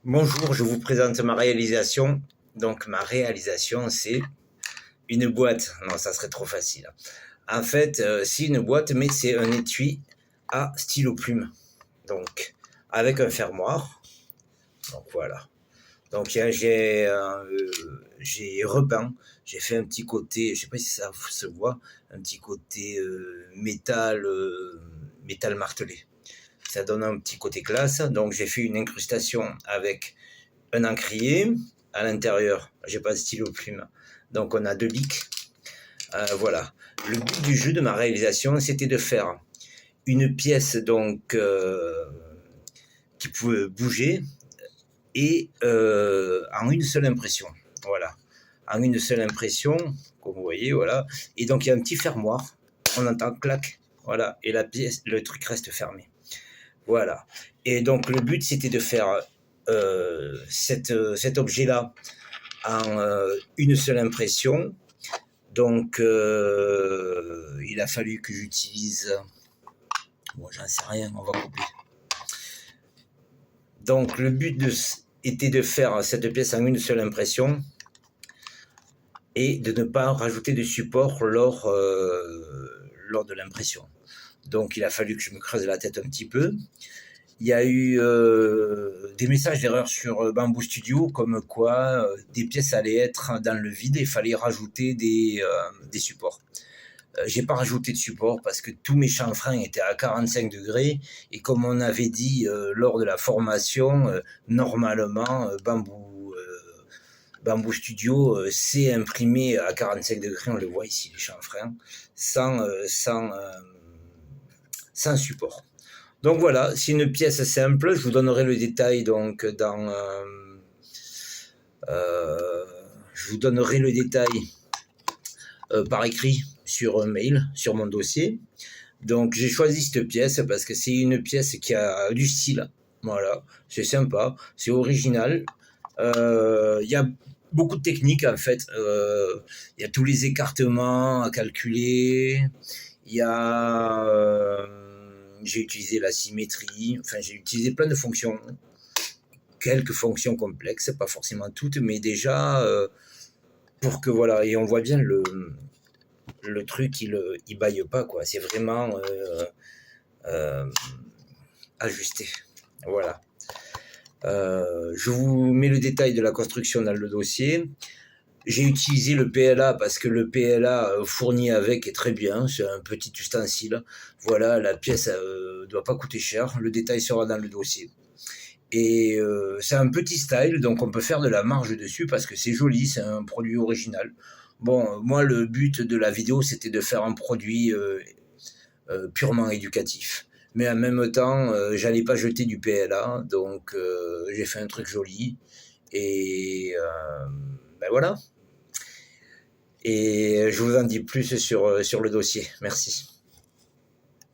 Bonjour, je vous présente ma réalisation. Donc ma réalisation, c'est une boîte. Non, ça serait trop facile. En fait, c'est une boîte, mais c'est un étui à stylo plume. Donc, avec un fermoir. Donc voilà. Donc j'ai repeint. J'ai fait un petit côté, je sais pas si ça se voit, un petit côté métal martelé. Ça donne un petit côté classe. Donc j'ai fait une incrustation avec un encrier. À l'intérieur, j'ai pas de stylo plume. Donc on a deux bics. Voilà. Le but du jeu de ma réalisation, c'était de faire une pièce donc qui pouvait bouger et en une seule impression. Voilà. En une seule impression, comme vous voyez, voilà. Et donc il y a un petit fermoir. On entend clac. Voilà. Et la pièce, le truc reste fermé. Voilà. Et donc le but, c'était de faire cet objet-là en une seule impression. Donc il a fallu que j'utilise... Bon, j'en sais rien, on va couper. Donc le but était de faire cette pièce en une seule impression et de ne pas rajouter de support lors de l'impression. Donc il a fallu que je me creuse la tête un petit peu. Il y a eu des messages d'erreur sur Bamboo Studio, comme quoi des pièces allaient être dans le vide et il fallait rajouter des supports. J'ai pas rajouté de support parce que tous mes chanfreins étaient à 45 degrés et comme on avait dit lors de la formation, normalement Bamboo Studio c'est imprimé à 45 degrés, on le voit ici les chanfreins, sans support. Donc voilà, c'est une pièce simple, je vous donnerai le détail donc je vous donnerai le détail par écrit sur un mail, sur mon dossier. Donc j'ai choisi cette pièce parce que c'est une pièce qui a du style. Voilà, c'est sympa, c'est original. Il y a beaucoup de techniques en fait. Il y a tous les écartements à calculer. Il y a... j'ai utilisé la symétrie. Enfin, j'ai utilisé plein de fonctions. Quelques fonctions complexes, pas forcément toutes, mais déjà pour que voilà. Et on voit bien le truc, il baille pas quoi. C'est vraiment ajusté. Voilà. Je vous mets le détail de la construction dans le dossier. J'ai utilisé le PLA parce que le PLA fourni avec est très bien. C'est un petit ustensile. Voilà, la pièce ne doit pas coûter cher. Le détail sera dans le dossier. Et c'est un petit style, donc on peut faire de la marge dessus parce que c'est joli, c'est un produit original. Bon, moi, le but de la vidéo, c'était de faire un produit purement éducatif. Mais en même temps, j'allais pas jeter du PLA, donc j'ai fait un truc joli. Et ben voilà. Et je vous en dis plus sur le dossier. Merci.